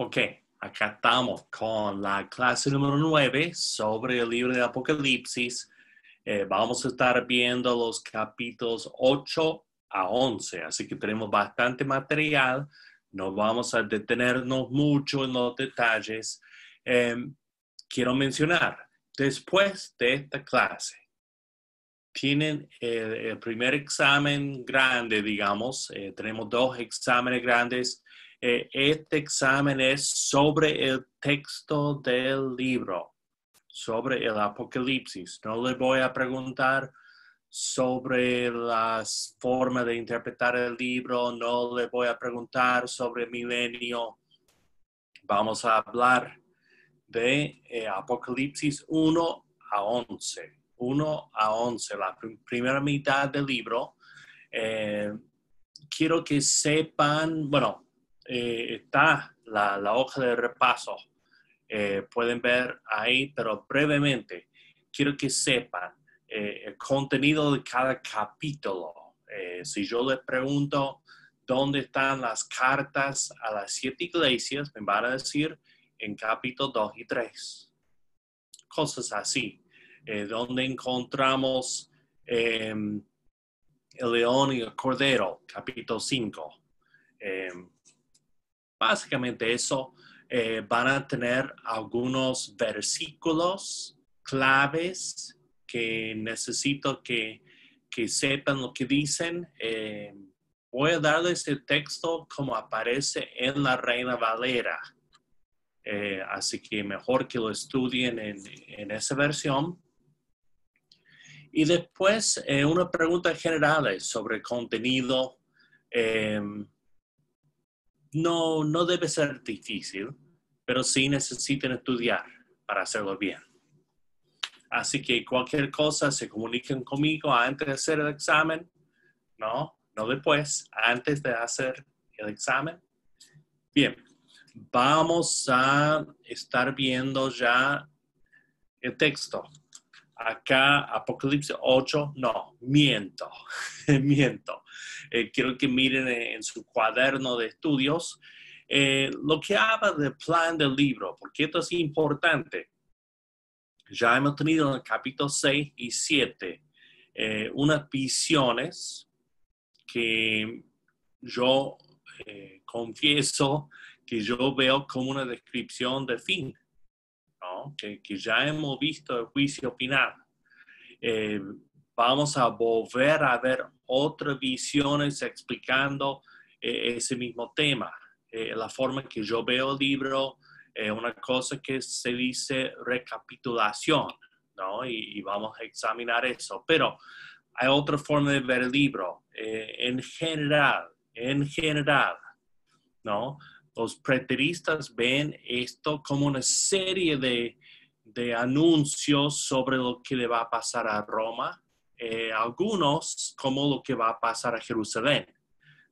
Ok, acá estamos con la clase número 9 sobre el libro de Apocalipsis. Vamos a estar viendo los capítulos 8 a 11, así que tenemos bastante material. No vamos a detenernos mucho en los detalles. Quiero mencionar, después de esta clase, tienen el primer examen grande, digamos. Tenemos dos exámenes grandes. Este examen es sobre el texto del libro, sobre el Apocalipsis. No le voy a preguntar sobre las formas de interpretar el libro, no le voy a preguntar sobre el milenio. Vamos a hablar de Apocalipsis 1 a 11. 1 a 11, la primera mitad del libro. Quiero que sepan, bueno, está la hoja de repaso. Pueden ver ahí, pero brevemente, quiero que sepan el contenido de cada capítulo. Si yo les pregunto dónde están las cartas a las 7 iglesias, me van a decir en capítulo 2 y 3. Cosas así. Donde encontramos el león y el cordero, capítulo 5. Básicamente eso. Van a tener algunos versículos claves que necesito que sepan lo que dicen. Voy a darles el texto como aparece en la Reina Valera. Así que mejor que lo estudien en esa versión. Y después una pregunta general sobre el contenido. No debe ser difícil, pero sí necesitan estudiar para hacerlo bien. Así que cualquier cosa se comuniquen conmigo antes de hacer el examen. No después, antes de hacer el examen. Bien, vamos a estar viendo ya el texto. Acá, Apocalipsis 8, no, miento. Quiero que miren en su cuaderno de estudios lo que habla del plan del libro, porque esto es importante. Ya hemos tenido en el capítulo 6 y 7 unas visiones que yo confieso que yo veo como una descripción del fin, ¿no? Que ya hemos visto el juicio final. Vamos a volver a ver otras visiones explicando ese mismo tema. La forma que yo veo el libro, una cosa que se dice recapitulación, ¿no? Y vamos a examinar eso. Pero hay otra forma de ver el libro. En general, ¿no? Los preteristas ven esto como una serie de anuncios sobre lo que le va a pasar a Roma, algunos como lo que va a pasar a Jerusalén,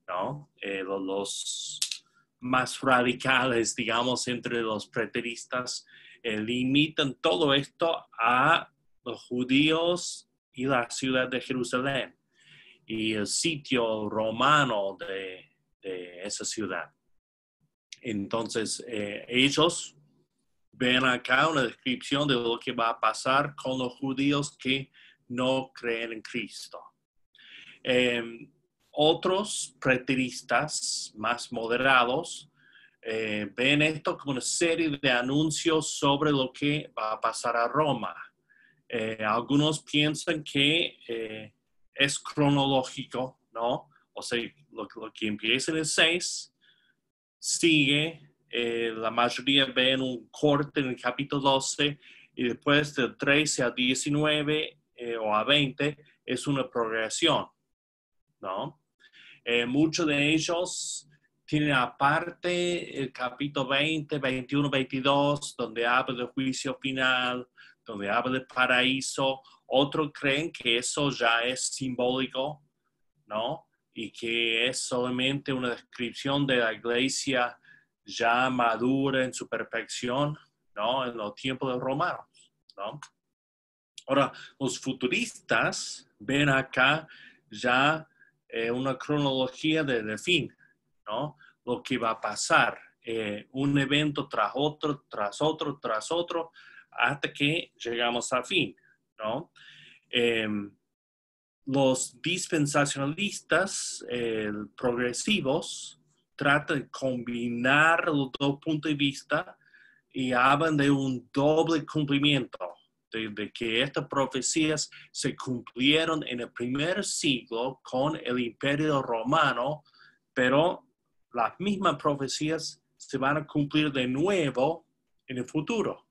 ¿no? Los más radicales, digamos, entre los preteristas, limitan todo esto a los judíos y la ciudad de Jerusalén y el sitio romano de esa ciudad. Entonces, ellos ven acá una descripción de lo que va a pasar con los judíos que no creen en Cristo. Otros preteristas más moderados ven esto como una serie de anuncios sobre lo que va a pasar a Roma. Algunos piensan que es cronológico, ¿no? O sea, lo que empieza en el 6 sigue. La mayoría ven un corte en el capítulo 12 y después del 13 a 19 o a 20 es una progresión, ¿no? Muchos de ellos tienen aparte el capítulo 20, 21, 22, donde habla del juicio final, donde habla del paraíso. Otros creen que eso ya es simbólico, ¿no? Y que es solamente una descripción de la iglesia ya madura en su perfección, ¿no? En los tiempos de los romanos, ¿no? Ahora, los futuristas ven acá ya una cronología del fin, ¿no? Lo que va a pasar. un evento tras otro, hasta que llegamos al fin, ¿no? Los dispensacionalistas progresivos tratan de combinar los dos puntos de vista y hablan de un doble cumplimiento, de que estas profecías se cumplieron en el primer siglo con el Imperio Romano, pero las mismas profecías se van a cumplir de nuevo en el futuro.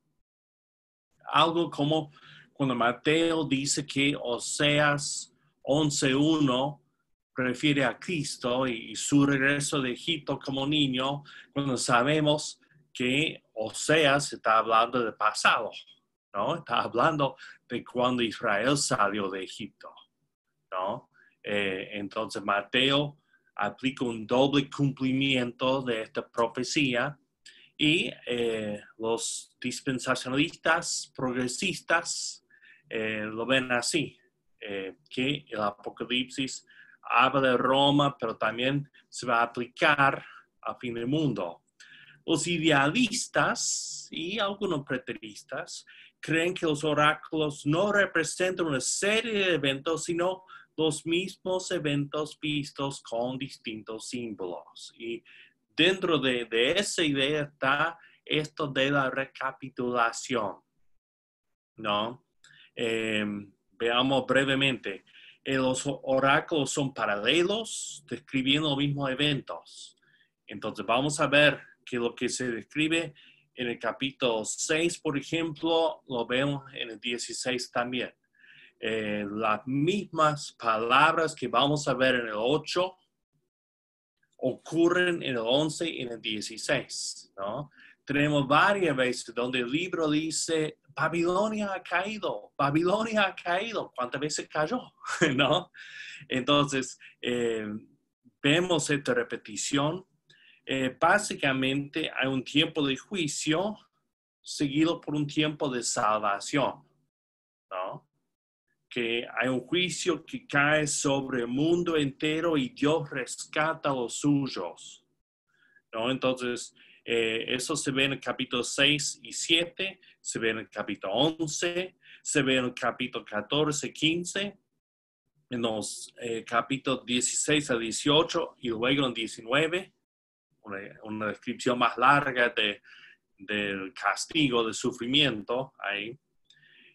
Algo como cuando Mateo dice que Oseas 11:1 refiere a Cristo y su regreso de Egipto como niño, cuando sabemos que Oseas está hablando del pasado, ¿no? Está hablando de cuando Israel salió de Egipto, ¿no? Entonces Mateo aplica un doble cumplimiento de esta profecía y los dispensacionalistas progresistas lo ven así, que el Apocalipsis habla de Roma, pero también se va a aplicar al fin del mundo. Los idealistas y algunos preteristas creen que los oráculos no representan una serie de eventos, sino los mismos eventos vistos con distintos símbolos. Y dentro de esa idea está esto de la recapitulación, ¿no? Veamos brevemente. Los oráculos son paralelos, describiendo los mismos eventos. Entonces vamos a ver que lo que se describe en el capítulo 6, por ejemplo, lo vemos en el 16 también. Las mismas palabras que vamos a ver en el 8 ocurren en el 11 y en el 16, ¿no? Tenemos varias veces donde el libro dice, Babilonia ha caído, Babilonia ha caído. ¿Cuántas veces cayó? ¿No? Entonces, vemos esta repetición. Básicamente hay un tiempo de juicio seguido por un tiempo de salvación, ¿no? Que hay un juicio que cae sobre el mundo entero y Dios rescata a los suyos, ¿no? Entonces, eso se ve en el capítulo 6 y 7, se ve en el capítulo 11, se ve en el capítulo 14, 15, en los capítulos 16 a 18 y luego en 19, una descripción más larga del castigo, del sufrimiento ahí.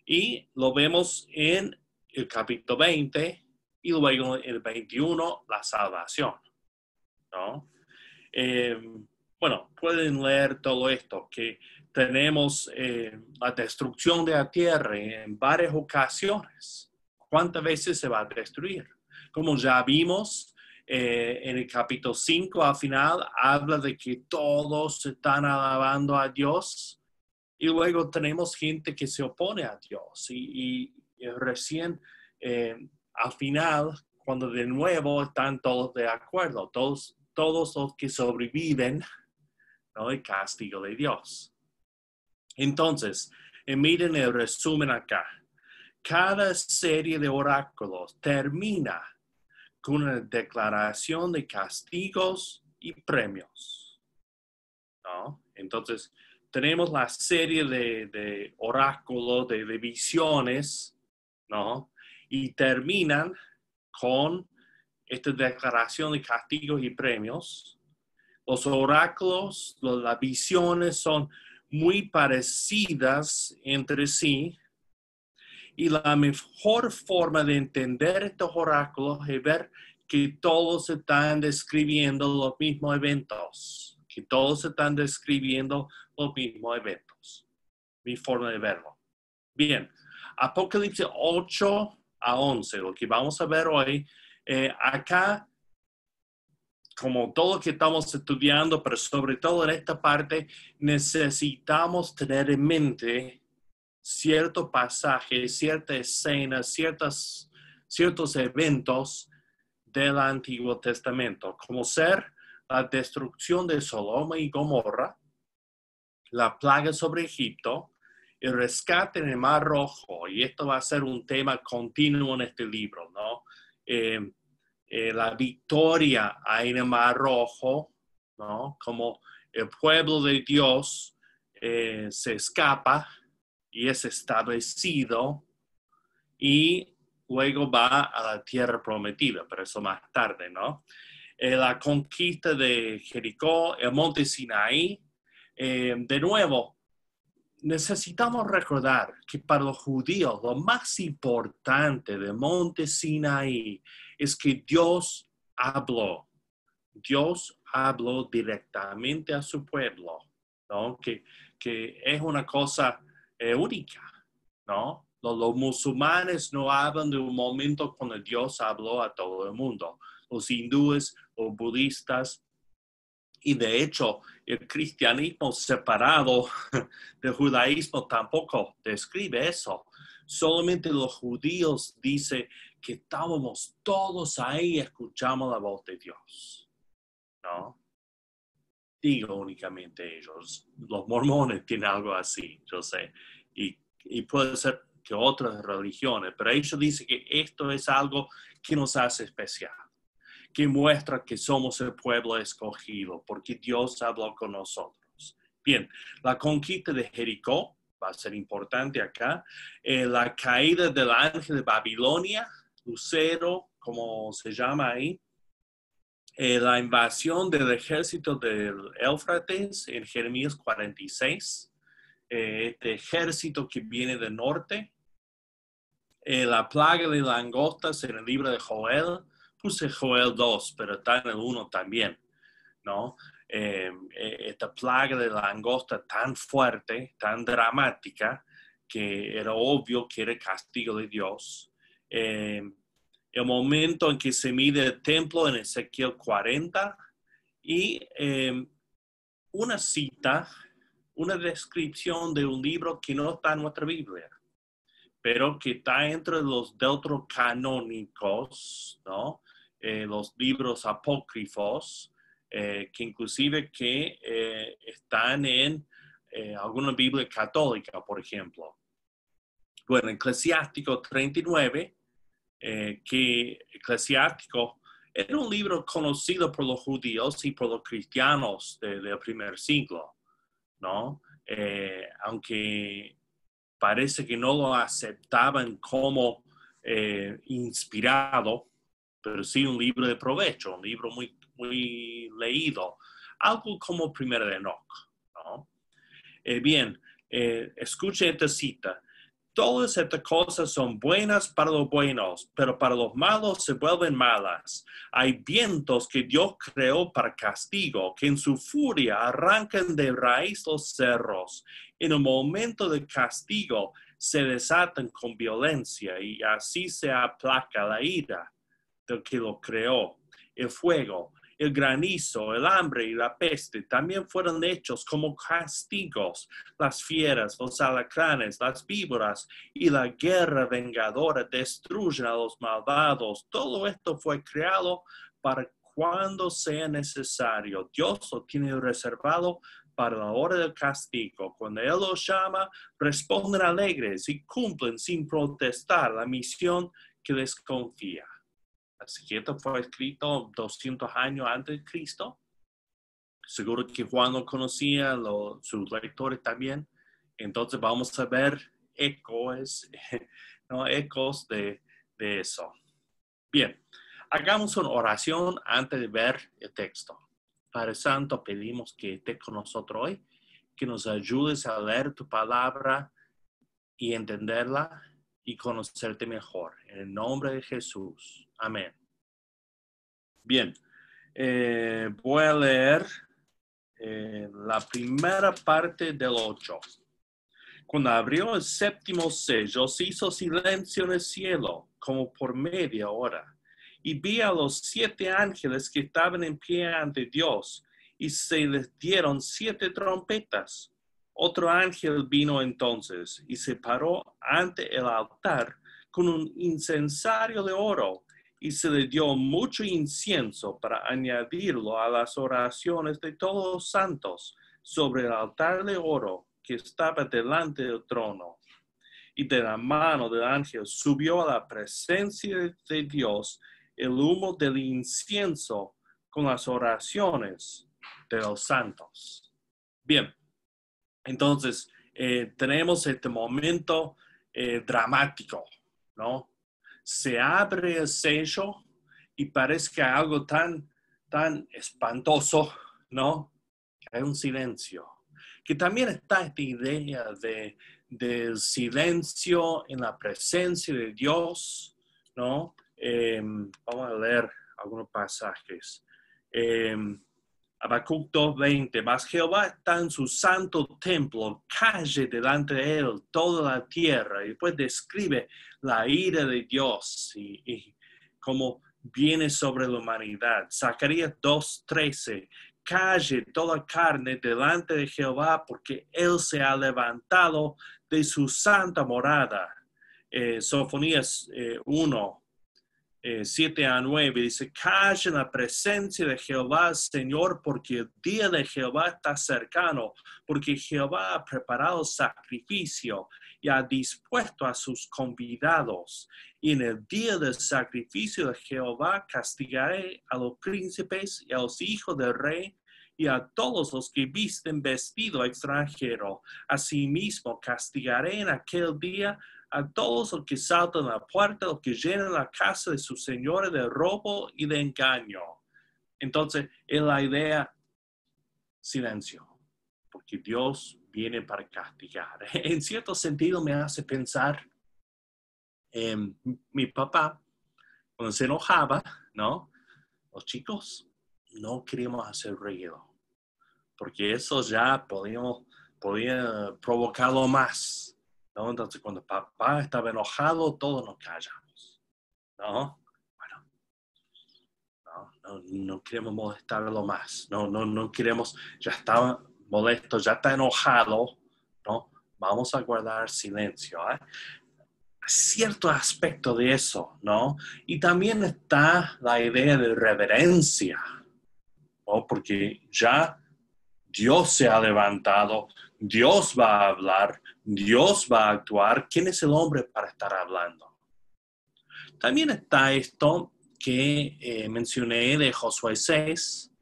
Y lo vemos en el capítulo 20 y luego en el 21, la salvación, ¿no? Bueno, pueden leer todo esto, que tenemos la destrucción de la tierra en varias ocasiones. ¿Cuántas veces se va a destruir? Como ya vimos en el capítulo 5, al final, habla de que todos están alabando a Dios y luego tenemos gente que se opone a Dios. Y recién al final, cuando de nuevo están todos de acuerdo, todos los que sobreviven, ¿no? El castigo de Dios. Entonces, miren el resumen acá. Cada serie de oráculos termina con una declaración de castigos y premios, ¿no? Entonces, tenemos la serie de oráculos, de visiones, ¿no? Y terminan con esta declaración de castigos y premios. Los oráculos, las visiones son muy parecidas entre sí. Y la mejor forma de entender estos oráculos es ver que todos están describiendo los mismos eventos. Que todos están describiendo los mismos eventos. Mi forma de verlo. Bien, Apocalipsis 8 a 11, lo que vamos a ver hoy. Acá, como todo lo que estamos estudiando, pero sobre todo en esta parte, necesitamos tener en mente ciertos pasajes, ciertas escenas, ciertos eventos del Antiguo Testamento, como ser la destrucción de Sodoma y Gomorra, la plaga sobre Egipto, el rescate en el Mar Rojo, y esto va a ser un tema continuo en este libro, ¿no? La victoria en el Mar Rojo, ¿no? Como el pueblo de Dios se escapa y es establecido y luego va a la tierra prometida, pero eso más tarde, ¿no? La conquista de Jericó, el monte Sinaí, de nuevo, necesitamos recordar que para los judíos lo más importante del monte Sinaí es que Dios habló. Dios habló directamente a su pueblo, ¿no? Que es una cosa única, ¿no? Los musulmanes no hablan de un momento cuando Dios habló a todo el mundo. Los hindúes o budistas, y de hecho el cristianismo separado del judaísmo tampoco describe eso. Solamente los judíos dicen que estábamos todos ahí y escuchamos la voz de Dios, ¿no? Digo únicamente ellos. Los mormones tienen algo así, yo sé. Y puede ser que otras religiones, pero ellos dicen que esto es algo que nos hace especial, que muestra que somos el pueblo escogido, porque Dios habló con nosotros. Bien, la conquista de Jericó va a ser importante acá. La caída del ángel de Babilonia, Lucero, como se llama ahí. La invasión del ejército del Éufrates en Jeremías 46. Este ejército que viene del norte. La plaga de langostas en el libro de Joel. Puse Joel 2, pero está en el 1 también, ¿no? Esta plaga de langosta tan fuerte, tan dramática, que era obvio que era castigo de Dios. El momento en que se mide el templo en Ezequiel 40 y una cita, una descripción de un libro que no está en nuestra Biblia, pero que está entre los deuterocanónicos, ¿no? Los libros apócrifos, que inclusive que están en alguna Biblia católica, por ejemplo. Bueno, Eclesiástico 39, que Eclesiástico era un libro conocido por los judíos y por los cristianos del primer siglo, ¿no? Aunque parece que no lo aceptaban como inspirado, pero sí un libro de provecho, un libro muy, muy leído, algo como Primera de Enoch, ¿no? Bien, escuche esta cita. Todas estas cosas son buenas para los buenos, pero para los malos se vuelven malas. Hay vientos que Dios creó para castigo, que en su furia arrancan de raíz los cerros. En el momento de castigo se desatan con violencia y así se aplaca la ira del que lo creó. El fuego, el granizo, el hambre y la peste también fueron hechos como castigos. Las fieras, los alacranes, las víboras y la guerra vengadora destruyen a los malvados. Todo esto fue creado para cuando sea necesario. Dios lo tiene reservado para la hora del castigo. Cuando Él los llama, responden alegres y cumplen sin protestar la misión que les confía. Así que esto fue escrito 200 años antes de Cristo. Seguro que Juan lo conocía, sus lectores también. Entonces vamos a ver ecos, ¿no? Ecos de eso. Bien, hagamos una oración antes de ver el texto. Padre Santo, pedimos que estés con nosotros hoy, que nos ayudes a leer tu palabra y entenderla y conocerte mejor. En el nombre de Jesús. Amén. Bien, voy a leer la primera parte del 8. Cuando abrió el séptimo sello, se hizo silencio en el cielo, como por media hora. Y vi a los 7 ángeles que estaban en pie ante Dios, y se les dieron 7 trompetas. Otro ángel vino entonces, y se paró ante el altar con un incensario de oro, y se le dio mucho incienso para añadirlo a las oraciones de todos los santos sobre el altar de oro que estaba delante del trono. Y de la mano del ángel subió a la presencia de Dios el humo del incienso con las oraciones de los santos. Bien, entonces tenemos este momento dramático, ¿no? Se abre el sello y parece que hay algo tan espantoso, ¿no? Que hay un silencio. Que también está esta idea del silencio en la presencia de Dios, ¿no? Vamos a leer algunos pasajes. Habacuc 2:20, mas Jehová está en su santo templo, calle delante de él toda la tierra. Y después describe la ira de Dios y cómo viene sobre la humanidad. Zacarías 2:13, calle toda carne delante de Jehová, porque él se ha levantado de su santa morada. Sofonías 1. 7-9, dice, calla en la presencia de Jehová, Señor, porque el día de Jehová está cercano, porque Jehová ha preparado sacrificio y ha dispuesto a sus convidados. Y en el día del sacrificio de Jehová castigaré a los príncipes y a los hijos del rey y a todos los que visten vestido extranjero. Asimismo castigaré en aquel día a todos los que saltan la puerta, los que llenan la casa de sus señores de robo y de engaño. Entonces, es la idea, silencio, porque Dios viene para castigar. En cierto sentido me hace pensar en mi papá, cuando se enojaba, ¿no? Los chicos no queríamos hacer ruido, porque eso ya podía provocarlo más. ¿No? Entonces, cuando papá estaba enojado, todos nos callamos, ¿no? Bueno, no queremos molestarlo más, no queremos, ya estaba molesto, ya está enojado, ¿no? Vamos a guardar silencio, ¿eh? Cierto aspecto de eso, ¿no? Y también está la idea de reverencia, ¿no? Porque ya Dios se ha levantado, Dios va a hablar, Dios va a actuar. ¿Quién es el hombre para estar hablando? También está esto que mencioné de Josué 6,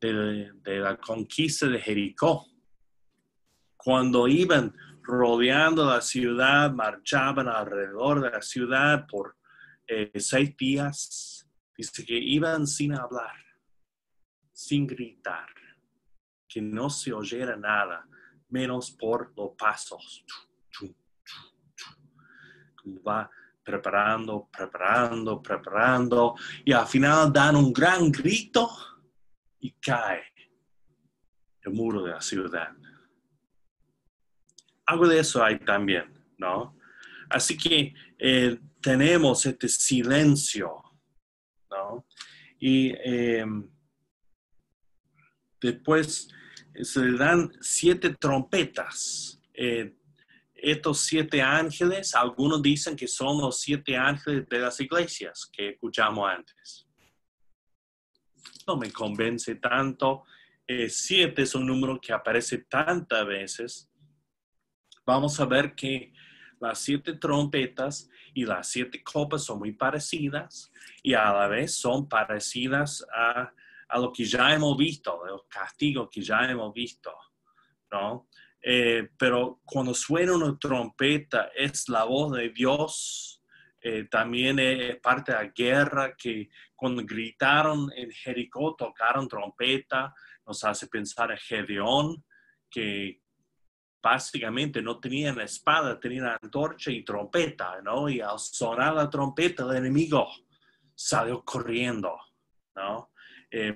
de la conquista de Jericó. Cuando iban rodeando la ciudad, marchaban alrededor de la ciudad por 6 días. Dice que iban sin hablar, sin gritar, que no se oyera nada, menos por los pasos. Va preparando, y al final dan un gran grito y cae el muro de la ciudad. Algo de eso hay también, ¿no? Así que tenemos este silencio, ¿no? Y después se le dan 7 trompetas. Estos 7 ángeles, algunos dicen que son los 7 ángeles de las iglesias que escuchamos antes. No me convence tanto. 7 es un número que aparece tantas veces. Vamos a ver que las 7 trompetas y las 7 copas son muy parecidas y a la vez son parecidas a lo que ya hemos visto, de los castigos que ya hemos visto, ¿no? Pero cuando suena una trompeta es la voz de Dios. También es parte de la guerra que cuando gritaron en Jericó, tocaron trompeta, nos hace pensar en Gedeón, que básicamente no tenían espada, tenían antorcha y trompeta, ¿no? Y al sonar la trompeta, el enemigo salió corriendo, ¿no?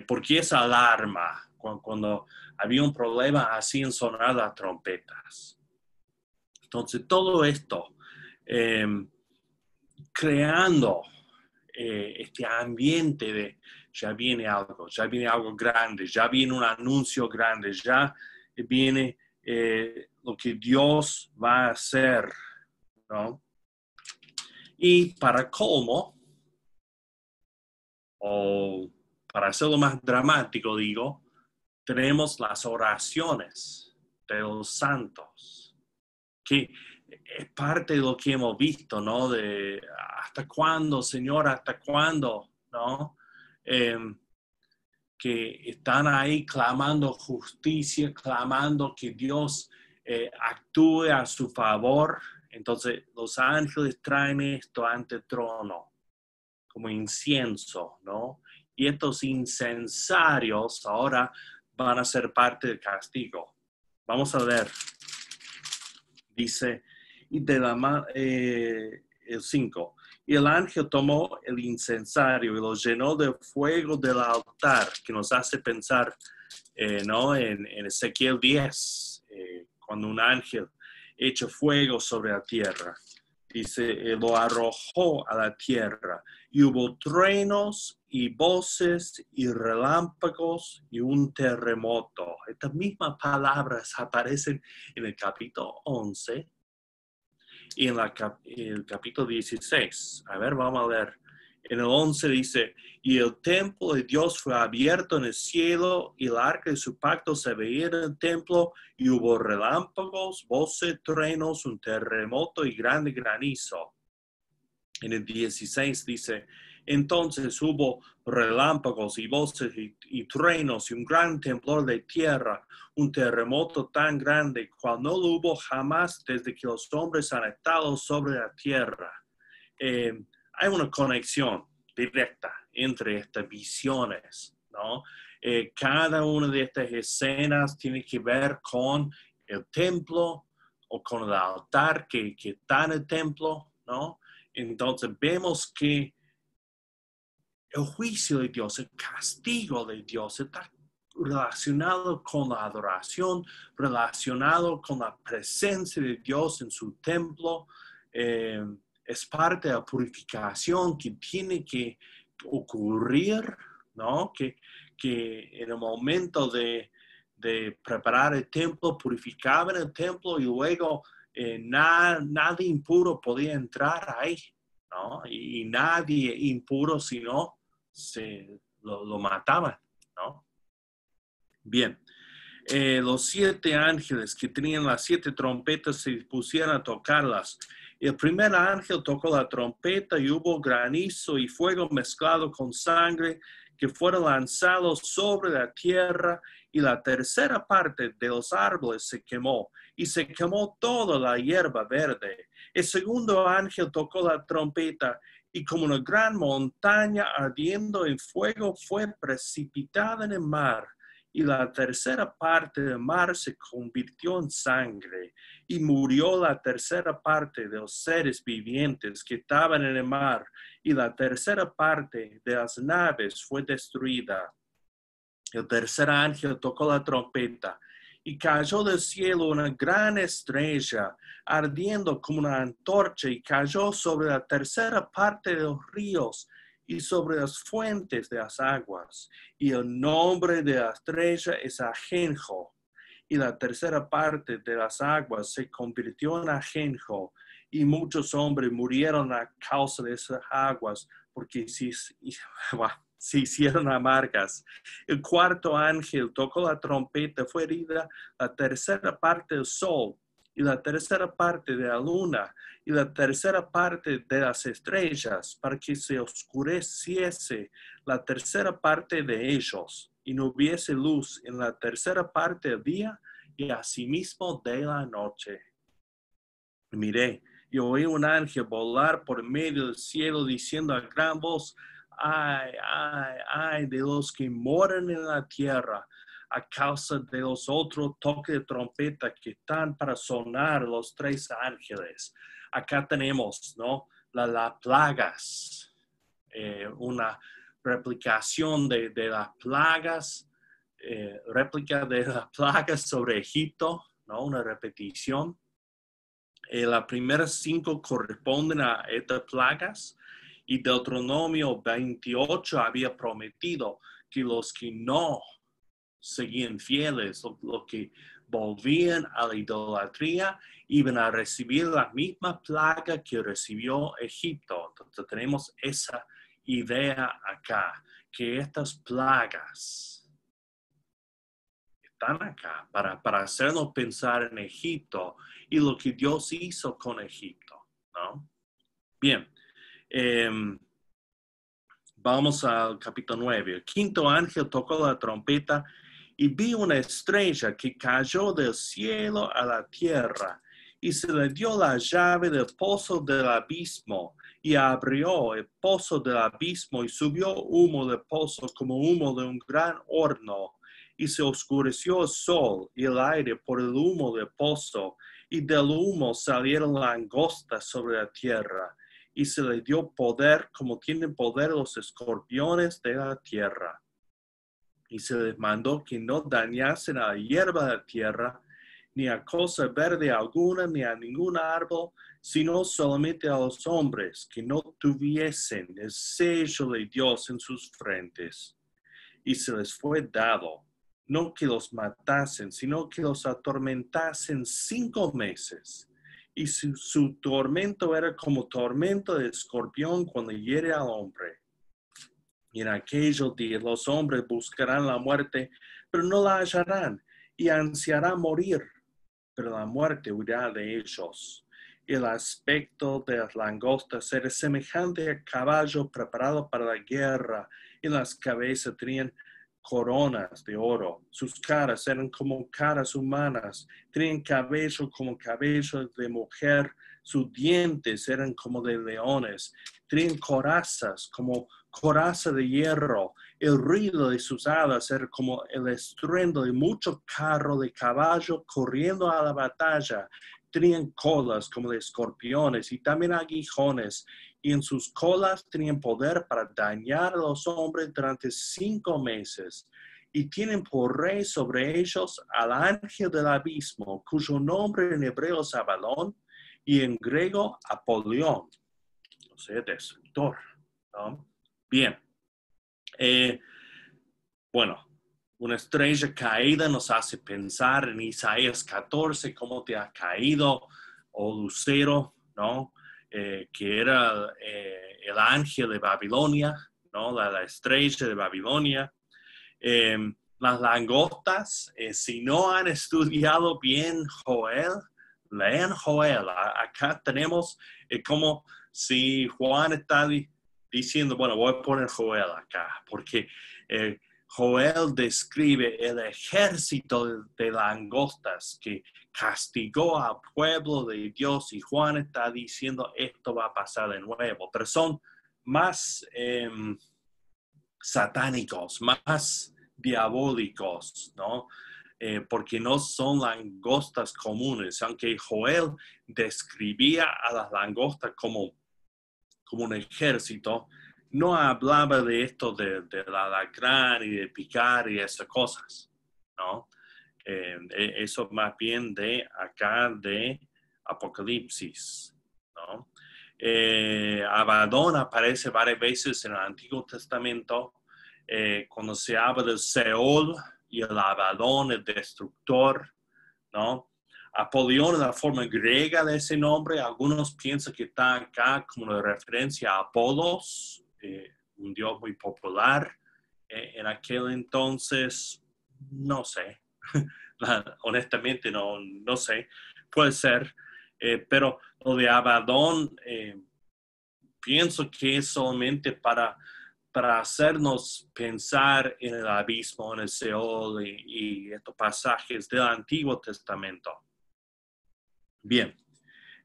Porque esa alarma, cuando había un problema, hacían sonar las trompetas. Entonces, todo esto, creando este ambiente de ya viene algo grande, ya viene un anuncio grande, ya viene lo que Dios va a hacer, ¿no? Y para colmo, o para hacerlo más dramático, digo, tenemos las oraciones de los santos, que es parte de lo que hemos visto, ¿no? De ¿hasta cuándo, Señor? ¿Hasta cuándo? ¿No? que están ahí clamando justicia, clamando que Dios actúe a su favor. Entonces los ángeles traen esto ante el trono como incienso, ¿no? Y estos incensarios ahora van a ser parte del castigo. Vamos a ver. Dice, el 5. Y el ángel tomó el incensario y lo llenó de fuego del altar, que nos hace pensar, ¿no? En Ezequiel 10, cuando un ángel echa fuego sobre la tierra. Dice, lo arrojó a la tierra y hubo truenos y voces y relámpagos y un terremoto. Estas mismas palabras aparecen en el capítulo 11 y en el capítulo 16. A ver, vamos a ver. En el 11 dice, y el templo de Dios fue abierto en el cielo y el arca de su pacto se veía en el templo y hubo relámpagos, voces, truenos, un terremoto y grande granizo. En el 16 dice, entonces hubo relámpagos y voces y truenos y un gran temblor de tierra, un terremoto tan grande cual no lo hubo jamás desde que los hombres han estado sobre la tierra. Hay una conexión directa entre estas visiones, ¿no? Cada una de estas escenas tiene que ver con el templo o con el altar que está en el templo, ¿no? Entonces vemos que el juicio de Dios, el castigo de Dios está relacionado con la adoración, relacionado con la presencia de Dios en su templo. Es parte de la purificación que tiene que ocurrir, ¿no? Que en el momento de preparar el templo, purificaban el templo y luego nadie impuro podía entrar ahí, ¿no? Y nadie impuro sino lo mataban, ¿no? Bien. Los 7 ángeles que tenían las 7 trompetas se dispusieron a tocarlas. El primer ángel tocó la trompeta y hubo granizo y fuego mezclado con sangre que fueron lanzados sobre la tierra, y la tercera parte de los árboles se quemó y se quemó toda la hierba verde. El segundo ángel tocó la trompeta y como una gran montaña ardiendo en fuego fue precipitada en el mar. Y la tercera parte del mar se convirtió en sangre, y murió la tercera parte de los seres vivientes que estaban en el mar, y la tercera parte de las naves fue destruida. El tercer ángel tocó la trompeta, y cayó del cielo una gran estrella, ardiendo como una antorcha, y cayó sobre la tercera parte de los ríos y sobre las fuentes de las aguas. Y el nombre de la estrella es Ajenjo. Y la tercera parte de las aguas se convirtió en Ajenjo, y muchos hombres murieron a causa de esas aguas, porque se hicieron amargas. El cuarto ángel tocó la trompeta, fue herida la tercera parte del sol, y la tercera parte de la luna, y la tercera parte de las estrellas, para que se oscureciese la tercera parte de ellos, y no hubiese luz en la tercera parte del día, y asimismo de la noche. Miré, y oí un ángel volar por medio del cielo, diciendo a gran voz, ay, ay, ay de los que moran en la tierra, a causa de los otros toques de trompeta que están para sonar los 3 ángeles. Acá tenemos, ¿no? Las plagas, una replicación de las plagas, réplica de las plagas sobre Egipto, ¿no? Una repetición. Las primeras 5 corresponden a estas plagas, y Deuteronomio 28 había prometido que los que no seguían fieles, los que volvían a la idolatría, iban a recibir la misma plaga que recibió Egipto. Entonces tenemos esa idea acá, que estas plagas están acá para hacernos pensar en Egipto y lo que Dios hizo con Egipto, ¿no? Bien, Vamos al capítulo 9. El quinto ángel tocó la trompeta y vi una estrella que cayó del cielo a la tierra y se le dio la llave del pozo del abismo y abrió el pozo del abismo y subió humo del pozo como humo de un gran horno y se oscureció el sol y el aire por el humo del pozo y del humo salieron langostas sobre la tierra y se le dio poder como tienen poder los escorpiones de la tierra. Y se les mandó que no dañasen a la hierba de la tierra, ni a cosa verde alguna, ni a ningún árbol, sino solamente a los hombres, que no tuviesen el sello de Dios en sus frentes. Y se les fue dado, no que los matasen, sino que los atormentasen 5 meses. Y su tormento era como tormento de escorpión cuando hiere al hombre. Y en aquellos días los hombres buscarán la muerte, pero no la hallarán, y ansiarán morir, pero la muerte huirá de ellos. Y el aspecto de las langostas era semejante a caballo preparado para la guerra, y las cabezas tenían coronas de oro. Sus caras eran como caras humanas, tenían cabello como cabello de mujer, sus dientes eran como de leones, tenían corazas como coraza de hierro. El ruido de sus alas era como el estruendo de mucho carro de caballo corriendo a la batalla. Tenían colas como de escorpiones y también aguijones, y en sus colas tenían poder para dañar a los hombres durante 5 meses. Y tienen por rey sobre ellos al ángel del abismo, cuyo nombre en hebreo es Abadón y en griego Apolión, o sea, destructor, ¿no? Bien. Bueno, una estrella caída nos hace pensar en Isaías 14, cómo te ha caído, o lucero, ¿no? Que era el ángel de Babilonia, ¿no? La estrella de Babilonia. Las langostas, si no han estudiado bien Joel, lean Joel. Acá tenemos como si Juan está diciendo, bueno, voy a poner Joel acá, porque Joel describe el ejército de langostas que castigó al pueblo de Dios, y Juan está diciendo esto va a pasar de nuevo, pero son más satánicos, más diabólicos, ¿no? Porque no son langostas comunes, aunque Joel describía a las langostas como un ejército, no hablaba de esto del alacrán y de picar y esas cosas, ¿no? Eso más bien de acá de Apocalipsis, ¿no? Abadón aparece varias veces en el Antiguo Testamento cuando se habla del Seol y el Abadón, el destructor, ¿no? Apolión es la forma griega de ese nombre. Algunos piensan que está acá como una referencia a Apolos, un dios muy popular en aquel entonces. No sé, honestamente no sé, puede ser, pero lo de Abadón pienso que es solamente para hacernos pensar en el abismo, en el Seol y estos pasajes del Antiguo Testamento. Bien,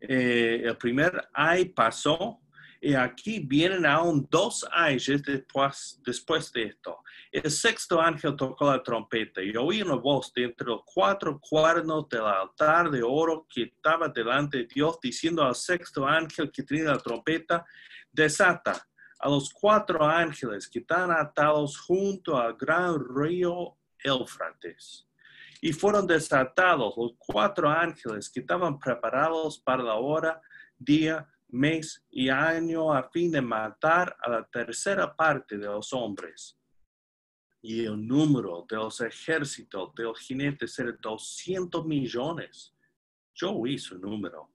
el primer ay pasó, y aquí vienen aún 2 ayes después de esto. El sexto ángel tocó la trompeta y oí una voz de entre los 4 cuernos del altar de oro que estaba delante de Dios, diciendo al sexto ángel que tenía la trompeta, desata a los 4 ángeles que están atados junto al gran río Éufrates. Y fueron desatados los 4 ángeles que estaban preparados para la hora, día, mes y año a fin de matar a la tercera parte de los hombres. Y el número de los ejércitos de los jinetes era 200 millones. Yo oí su número.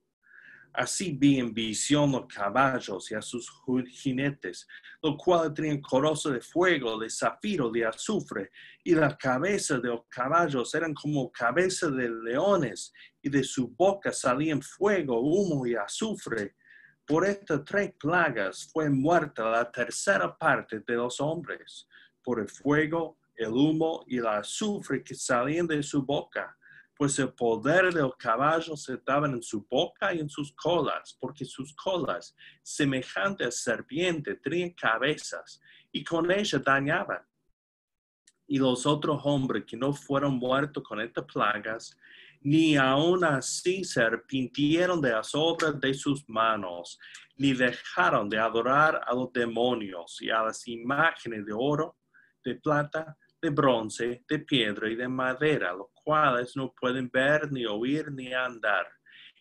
Así vi en visión los caballos y a sus jinetes, los cuales tenían coraza de fuego, de zafiro, de azufre, y las cabezas de los caballos eran como cabezas de leones, y de su boca salían fuego, humo y azufre. Por estas 3 plagas fue muerta la tercera parte de los hombres, por el fuego, el humo y el azufre que salían de su boca, pues el poder de los caballos estaba en su boca y en sus colas, porque sus colas, semejantes a serpientes, tenían cabezas, y con ellas dañaban. Y los otros hombres que no fueron muertos con estas plagas, ni aun así se arrepintieron de las obras de sus manos, ni dejaron de adorar a los demonios y a las imágenes de oro, de plata, de bronce, de piedra y de madera, los cuales no pueden ver, ni oír, ni andar.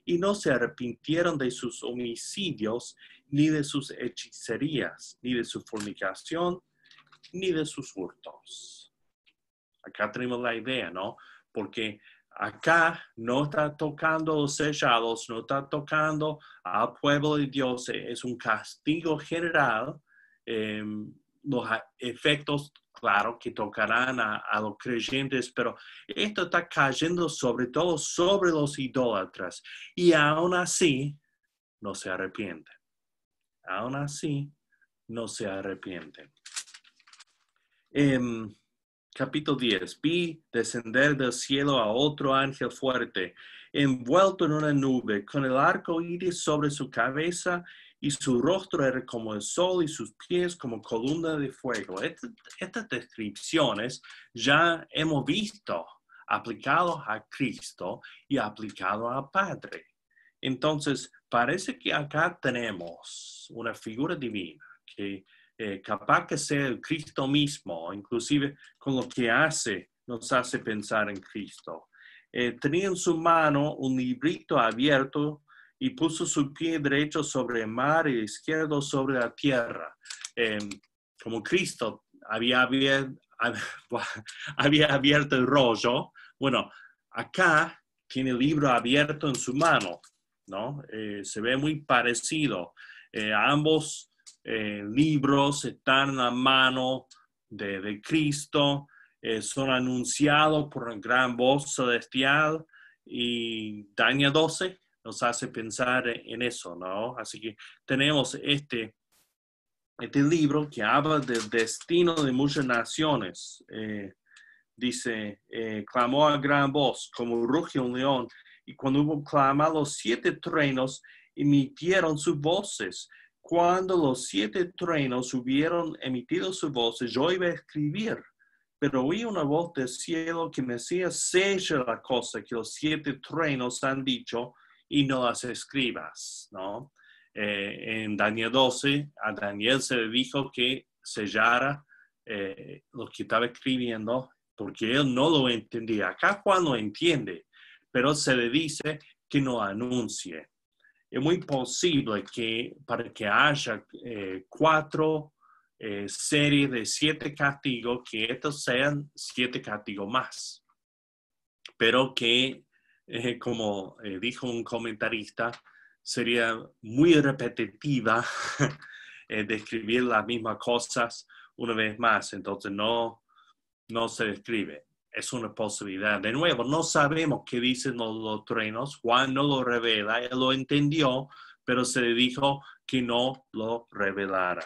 Y no se arrepintieron de sus homicidios, ni de sus hechicerías, ni de su fornicación, ni de sus hurtos. Acá tenemos la idea, ¿no? Porque acá no está tocando los sellados, no está tocando al pueblo de Dios, es un castigo general. Los efectos, claro, que tocarán a los creyentes, pero esto está cayendo sobre todo sobre los idólatras, y aún así no se arrepienten. Aún así no se arrepienten. Capítulo 10. Vi descender del cielo a otro ángel fuerte, envuelto en una nube, con el arco iris sobre su cabeza, y su rostro era como el sol y sus pies como columna de fuego. Estas descripciones ya hemos visto aplicados a Cristo y aplicado al Padre. Entonces, parece que acá tenemos una figura divina que capaz que sea el Cristo mismo, inclusive con lo que hace, nos hace pensar en Cristo. Tenía en su mano un librito abierto y puso su pie derecho sobre el mar y el izquierdo sobre la tierra. Como Cristo había abierto el rollo, bueno, acá tiene el libro abierto en su mano, ¿no? Se ve muy parecido. Ambos libros están en la mano de Cristo, son anunciados por una gran voz celestial, y Daniel 12 nos hace pensar en eso, ¿no? Así que tenemos este libro que habla del destino de muchas naciones. Dice, clamó a gran voz, como ruge un león, y cuando hubo clamado, los 7 truenos emitieron sus voces. Cuando los 7 truenos hubieron emitido sus voces, yo iba a escribir, pero oí una voz del cielo que me decía, sella la cosa que los 7 truenos han dicho y no las escribas, ¿no? En Daniel 12, a Daniel se le dijo que sellara lo que estaba escribiendo, porque él no lo entendía. Acá Juan lo entiende, pero se le dice que no anuncie. Es muy posible que para que haya 4 series de 7 castigos, que estos sean 7 castigos más. Pero que, como dijo un comentarista, sería muy repetitiva describir las mismas cosas una vez más. Entonces no se describe. Es una posibilidad. De nuevo, no sabemos qué dicen los truenos. Juan no lo revela. Él lo entendió, pero se le dijo que no lo revelara.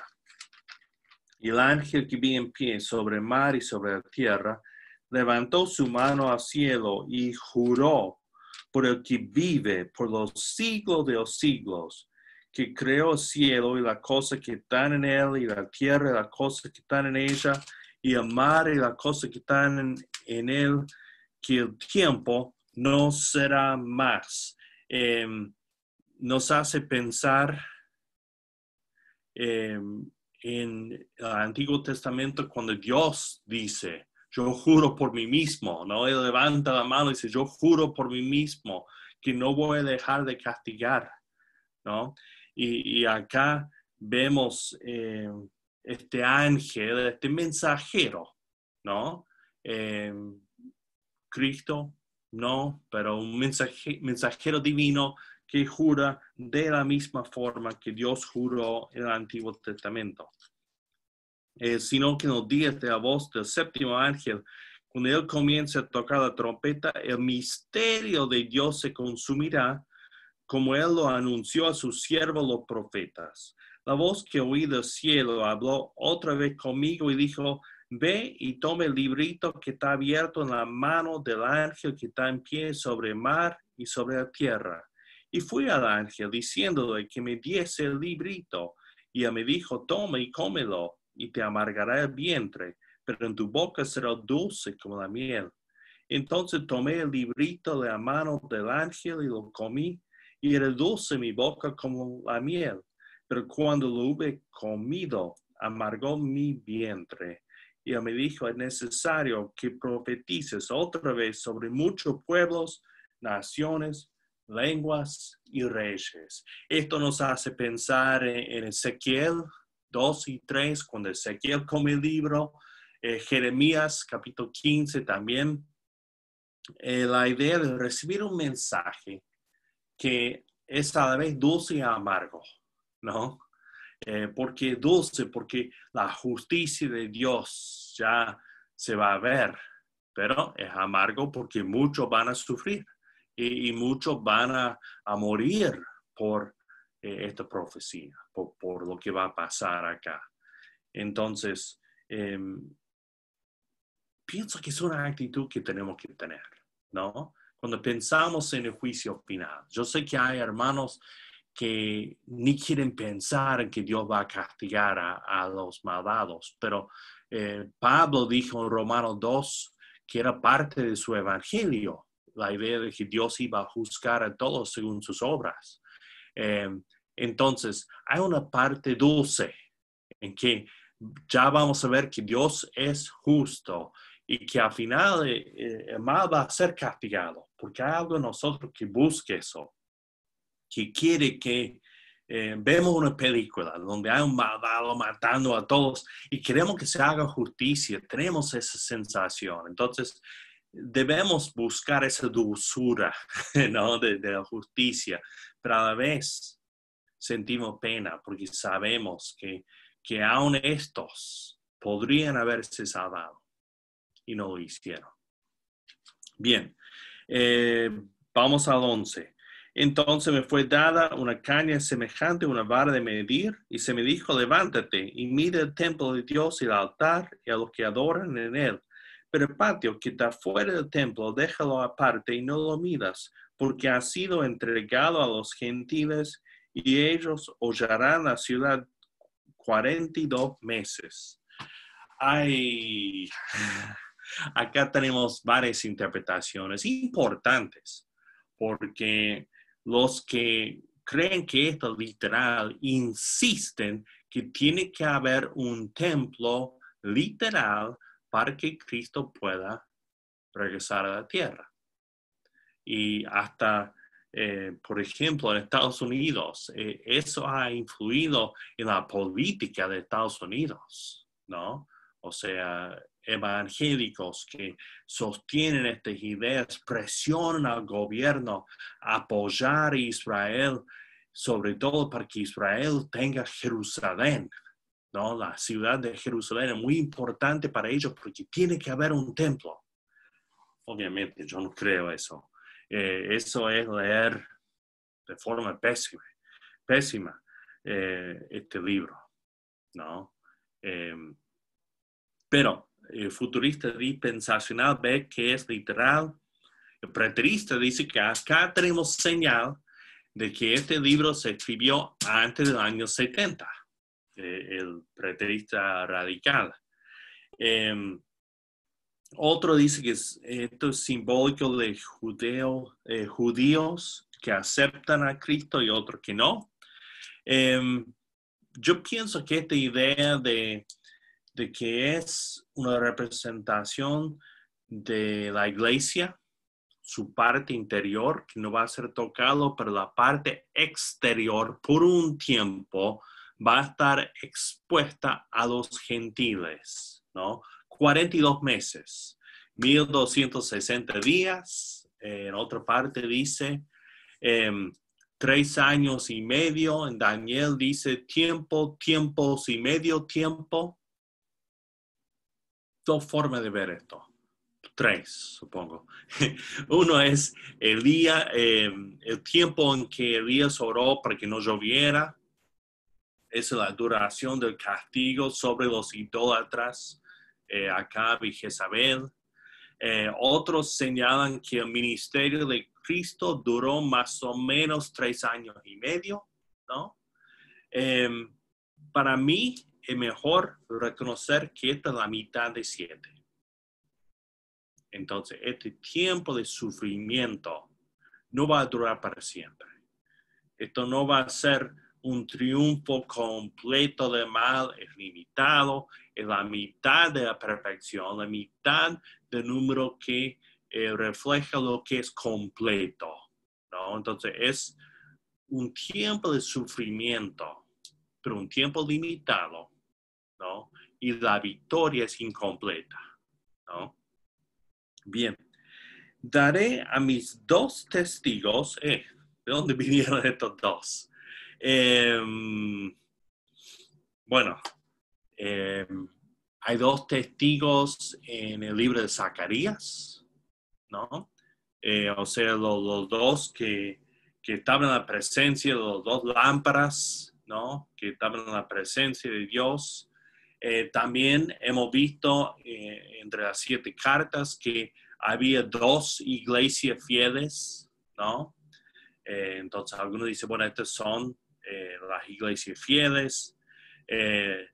Y el ángel que vi en pie sobre el mar y sobre la tierra levantó su mano al cielo y juró por el que vive por los siglos de los siglos, que creó el cielo y las cosas que están en él, y la tierra y las cosas que están en ella, y el mar y las cosas que están en él, que el tiempo no será más. Nos hace pensar en el Antiguo Testamento cuando Dios dice, yo juro por mí mismo, ¿no? Él levanta la mano y dice, yo juro por mí mismo que no voy a dejar de castigar, ¿no? Y acá vemos este ángel, este mensajero, ¿no? Cristo, no, pero un mensajero divino que jura de la misma forma que Dios juró en el Antiguo Testamento. Sino que en los días de la voz del 7º ángel, cuando él comience a tocar la trompeta, el misterio de Dios se consumirá, como él lo anunció a sus siervos los profetas. La voz que oí del cielo habló otra vez conmigo y dijo, ve y tome el librito que está abierto en la mano del ángel que está en pie sobre el mar y sobre la tierra. Y fui al ángel diciéndole que me diese el librito. Y él me dijo, toma y cómelo, y te amargará el vientre, pero en tu boca será dulce como la miel. Entonces tomé el librito de la mano del ángel y lo comí, y era dulce mi boca como la miel. Pero cuando lo hube comido, amargó mi vientre. Y él me dijo, es necesario que profetices otra vez sobre muchos pueblos, naciones, lenguas y reyes. Esto nos hace pensar en Ezequiel 2 y 3, cuando Ezequiel come el libro, Jeremías capítulo 15 también, la idea de recibir un mensaje que es a la vez dulce y amargo, ¿no? Porque dulce, porque la justicia de Dios ya se va a ver, pero es amargo porque muchos van a sufrir y muchos van a morir por esta profecía, por lo que va a pasar acá. Entonces, pienso que es una actitud que tenemos que tener, ¿no? Cuando pensamos en el juicio final. Yo sé que hay hermanos que ni quieren pensar en que Dios va a castigar a los malvados, pero Pablo dijo en Romanos 2 que era parte de su evangelio, la idea de que Dios iba a juzgar a todos según sus obras. Entonces, hay una parte dulce en que ya vamos a ver que Dios es justo y que al final el mal va a ser castigado, porque hay algo en nosotros que busca eso, que quiere que vemos una película donde hay un malvado matando a todos y queremos que se haga justicia, tenemos esa sensación. Entonces, debemos buscar esa dulzura, ¿no? de la justicia, pero a la vez sentimos pena porque sabemos que aún estos podrían haberse salvado y no lo hicieron. Bien, vamos al 11. Entonces me fue dada una caña semejante a una vara de medir, y se me dijo, levántate y mide el templo de Dios y el altar y a los que adoran en él. Pero el patio que está fuera del templo, déjalo aparte y no lo midas, porque ha sido entregado a los gentiles y ellos hollarán la ciudad 42 meses. Ay, acá tenemos varias interpretaciones importantes, porque los que creen que esto es literal insisten que tiene que haber un templo literal para que Cristo pueda regresar a la tierra. Y hasta, por ejemplo, en Estados Unidos, eso ha influido en la política de Estados Unidos, ¿no? O sea, evangélicos que sostienen estas ideas, presionan al gobierno a apoyar a Israel, sobre todo para que Israel tenga Jerusalén, ¿no? La ciudad de Jerusalén es muy importante para ellos porque tiene que haber un templo. Obviamente, yo no creo eso. Eso es leer de forma pésima este libro, ¿no? Pero el futurista dispensacional ve que es literal. El preterista dice que acá tenemos señal de que este libro se escribió antes del año 70, el preterista radical. Otro dice que esto es simbólico de judíos que aceptan a Cristo y otros que no. Yo pienso que esta idea de que es una representación de la iglesia, su parte interior, que no va a ser tocado, pero la parte exterior por un tiempo va a estar expuesta a los gentiles, ¿no? 42 meses, 1260 días. En otra parte dice 3 años y medio. En Daniel dice tiempos y medio tiempo. Dos formas de ver esto. tres, supongo. Uno es el tiempo en que Elías oró para que no lloviera. Es la duración del castigo sobre los idólatras, Acab y Jezabel. Otros señalan que el ministerio de Cristo duró más o menos 3 años y medio, ¿no? Para mí es mejor reconocer que esta es la mitad de 7. Entonces, este tiempo de sufrimiento no va a durar para siempre. Esto no va a ser un triunfo completo de mal, es limitado, es la mitad de la perfección, la mitad del número que refleja lo que es completo, ¿no? Entonces, es un tiempo de sufrimiento, pero un tiempo limitado, ¿no? Y la victoria es incompleta, ¿no? Bien, daré a mis 2 testigos, ¿de dónde vinieron estos 2? Bueno, hay 2 testigos en el libro de Zacarías, ¿no? O sea, los 2 que estaban en la presencia, los 2 lámparas, ¿no? Que estaban en la presencia de Dios. También hemos visto entre las 7 cartas que había 2 iglesias fieles, ¿no? Entonces algunos dicen, bueno, estas son las iglesias fieles.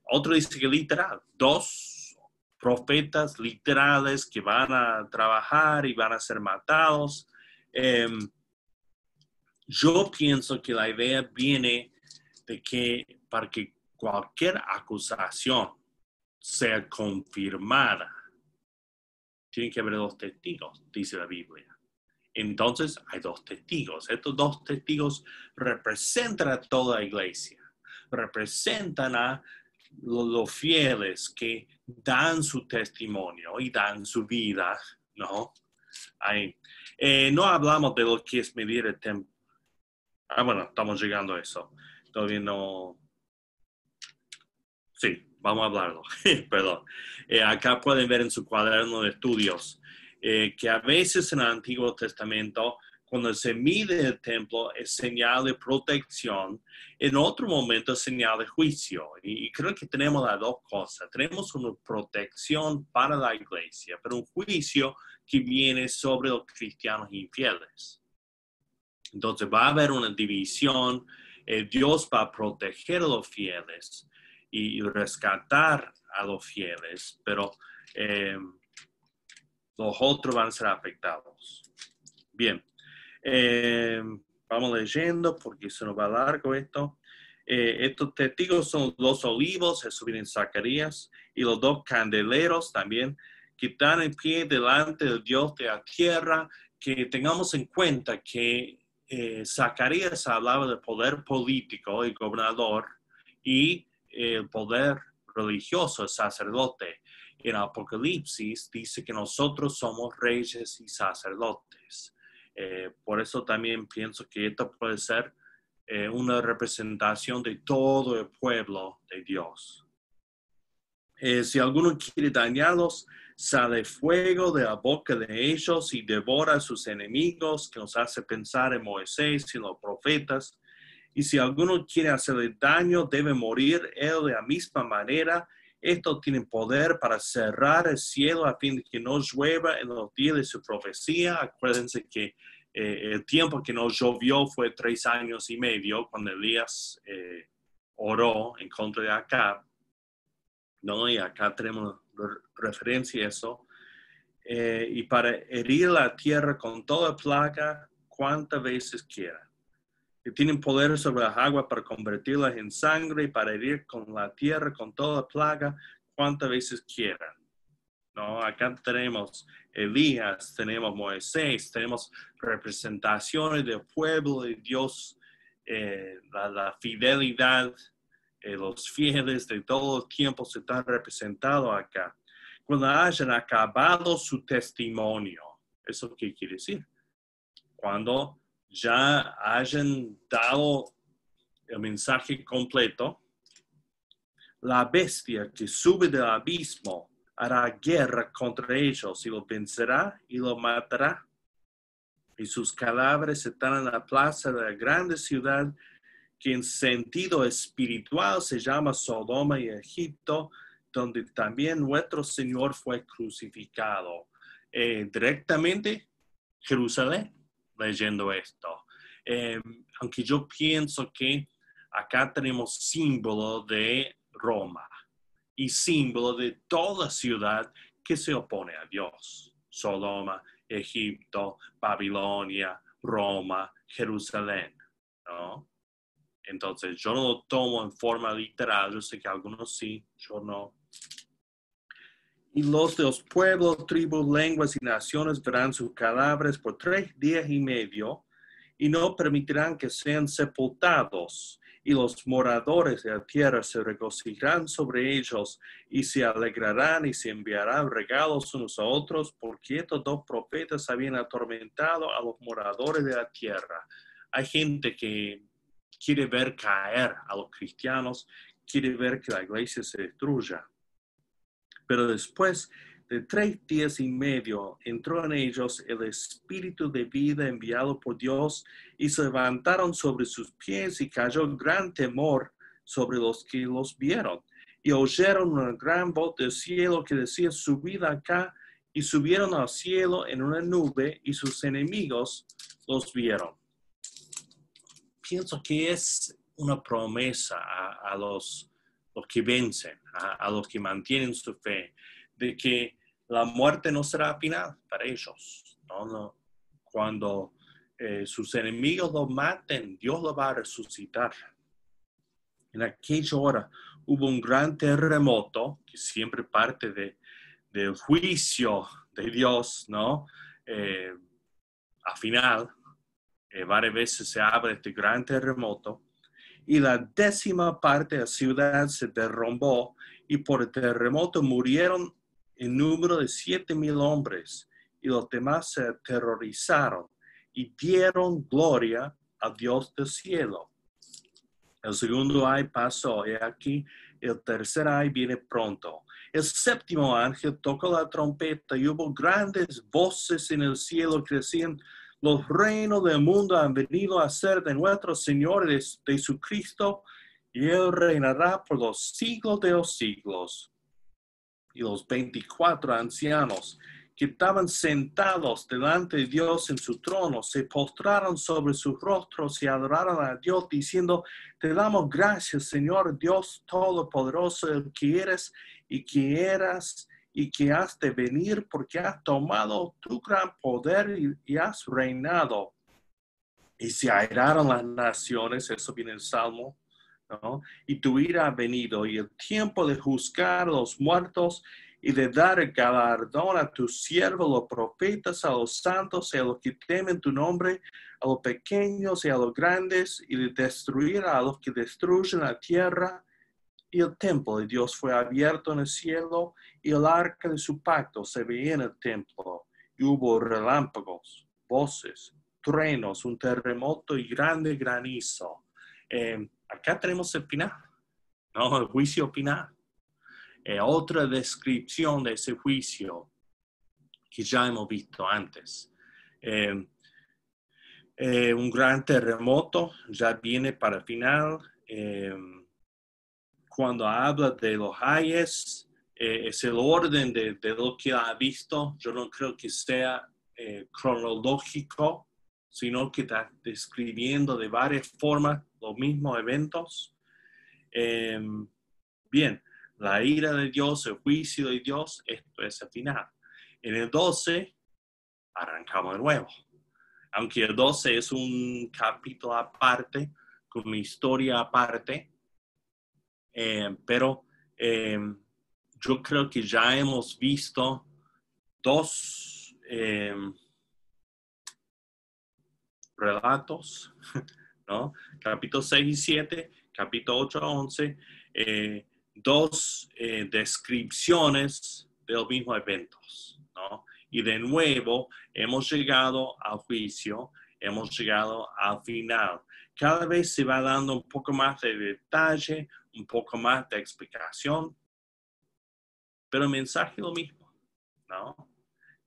Otro dice que literal, 2 profetas literales que van a trabajar y van a ser matados. Yo pienso que la idea viene de que para que cualquier acusación sea confirmada, tienen que haber 2 testigos, dice la Biblia. Entonces hay 2 testigos. Estos 2 testigos representan a toda la iglesia, representan a los fieles que dan su testimonio y dan su vida, ¿no? Ahí. No hablamos de lo que es medir el tiempo. Bueno, estamos llegando a eso. Todavía no. Sí, vamos a hablarlo. Perdón. Acá pueden ver en su cuaderno de estudios que a veces en el Antiguo Testamento, cuando se mide el templo, es señal de protección. En otro momento es señal de juicio. Y creo que tenemos las 2 cosas. Tenemos una protección para la iglesia, pero un juicio que viene sobre los cristianos infieles. Entonces va a haber una división. Dios va a proteger a los fieles y rescatar a los fieles, pero los otros van a ser afectados. Bien, vamos leyendo porque se nos va largo esto. Estos testigos son los 2 olivos, eso viene en Zacarías, y los 2 candeleros también, que están en pie delante del Dios de la tierra. Que tengamos en cuenta que Zacarías hablaba del poder político, el gobernador, y el poder religioso, el sacerdote. En Apocalipsis dice que nosotros somos reyes y sacerdotes. Por eso también pienso que esto puede ser una representación de todo el pueblo de Dios. Si alguno quiere dañarlos, sale fuego de la boca de ellos y devora a sus enemigos, que nos hace pensar en Moisés y los profetas. Y si alguno quiere hacerle daño, debe morir él de la misma manera. Estos tienen poder para cerrar el cielo a fin de que no llueva en los días de su profecía. Acuérdense que el tiempo que no llovió fue 3 años y medio, cuando Elías oró en contra de Acab, ¿no? Y acá tenemos referencia a eso. Y para herir la tierra con toda plaga, cuantas veces quieran. Que tienen poder sobre las aguas para convertirlas en sangre y para herir con la tierra con toda plaga, cuantas veces quieran. ¿No? Acá tenemos Elías, tenemos Moisés, tenemos representaciones del pueblo de Dios, la fidelidad, los fieles de todo el tiempo se están representados acá. Cuando hayan acabado su testimonio, ¿eso qué quiere decir? Cuando ya hayan dado el mensaje completo, la bestia que sube del abismo hará guerra contra ellos y los vencerá y los matará. Y sus cadáveres están en la plaza de la grande ciudad que en sentido espiritual se llama Sodoma y Egipto, donde también nuestro Señor fue crucificado. Directamente Jerusalén, leyendo esto. Aunque yo pienso que acá tenemos símbolo de Roma y símbolo de toda ciudad que se opone a Dios. Sodoma, Egipto, Babilonia, Roma, Jerusalén, ¿no? Entonces, yo no lo tomo en forma literal. Yo sé que algunos sí, yo no. Y los de los pueblos, tribus, lenguas y naciones verán sus cadáveres por 3 días y medio y no permitirán que sean sepultados. Y los moradores de la tierra se regocijarán sobre ellos y se alegrarán y se enviarán regalos unos a otros, porque estos 2 profetas habían atormentado a los moradores de la tierra. Hay gente que quiere ver caer a los cristianos, quiere ver que la iglesia se destruya. Pero después de 3 días y medio entró en ellos el espíritu de vida enviado por Dios y se levantaron sobre sus pies y cayó gran temor sobre los que los vieron. Y oyeron una gran voz del cielo que decía: subid acá, y subieron al cielo en una nube y sus enemigos los vieron. Pienso que es una promesa a los que vencen, a los que mantienen su fe, de que la muerte no será final para ellos. No. Cuando sus enemigos los maten, Dios los va a resucitar. En aquella hora hubo un gran terremoto, que siempre parte del juicio de Dios, ¿no? Al final, varias veces se habla de este gran terremoto, y la 10ª parte de la ciudad se derrumbó, y por el terremoto murieron en número de 7,000 hombres, y los demás se aterrorizaron y dieron gloria al Dios del cielo. El segundo ay pasó, y aquí el tercer ay viene pronto. El 7º ángel tocó la trompeta y hubo grandes voces en el cielo que decían: los reinos del mundo han venido a ser de nuestro Señor de Jesucristo, y Él reinará por los siglos de los siglos. Y los 24 ancianos que estaban sentados delante de Dios en su trono se postraron sobre sus rostros y adoraron a Dios, diciendo: te damos gracias, Señor Dios Todopoderoso, el que eres y que eras y que has de venir, porque has tomado tu gran poder y has reinado. Y se airaron las naciones, eso viene en el Salmo, ¿no? Y tu ira ha venido, y el tiempo de juzgar a los muertos y de dar el galardón a tus siervos, los profetas, a los santos y a los que temen tu nombre, a los pequeños y a los grandes, y de destruir a los que destruyen la tierra. Y el templo de Dios fue abierto en el cielo, y el arca de su pacto se veía en el templo, y hubo relámpagos, voces, truenos, un terremoto y grande granizo. Acá tenemos el final, ¿no? El juicio final. Otra descripción de ese juicio que ya hemos visto antes. Un gran terremoto ya viene para el final. Cuando habla de los ayes, es el orden de lo que ha visto. Yo no creo que sea cronológico, sino que está describiendo de varias formas los mismos eventos. Bien, la ira de Dios, el juicio de Dios, esto es el final. En el 12, arrancamos de nuevo. Aunque el 12 es un capítulo aparte, con una historia aparte, pero yo creo que ya hemos visto 2 relatos, ¿no? Capítulo 6 y 7, capítulo 8 a 11, 2 descripciones de los mismos eventos, ¿no? Y de nuevo hemos llegado al juicio, hemos llegado al final. Cada vez se va dando un poco más de detalle, un poco más de explicación. Pero el mensaje es lo mismo, ¿no?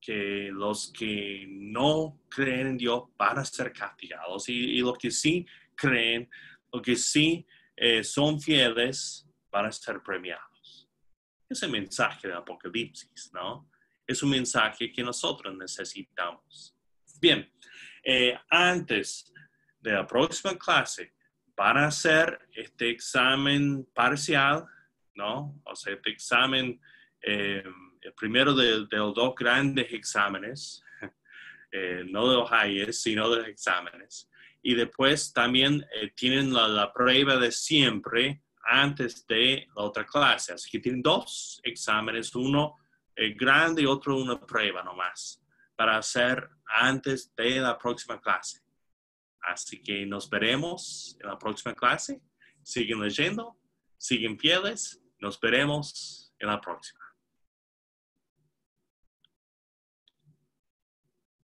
Que los que no creen en Dios van a ser castigados y los que sí creen, los que sí son fieles, van a ser premiados. Ese mensaje del Apocalipsis, ¿no? Es un mensaje que nosotros necesitamos. Bien, antes de la próxima clase, van a hacer este examen parcial, ¿no? O sea, este examen, el primero de los dos grandes exámenes, no de los IELTS, sino de los exámenes. Y después también tienen la prueba de siempre antes de la otra clase. Así que tienen dos exámenes, uno grande y otro una prueba nomás, para hacer antes de la próxima clase. Así que nos veremos en la próxima clase. Siguen leyendo, siguen fieles. Nos veremos en la próxima.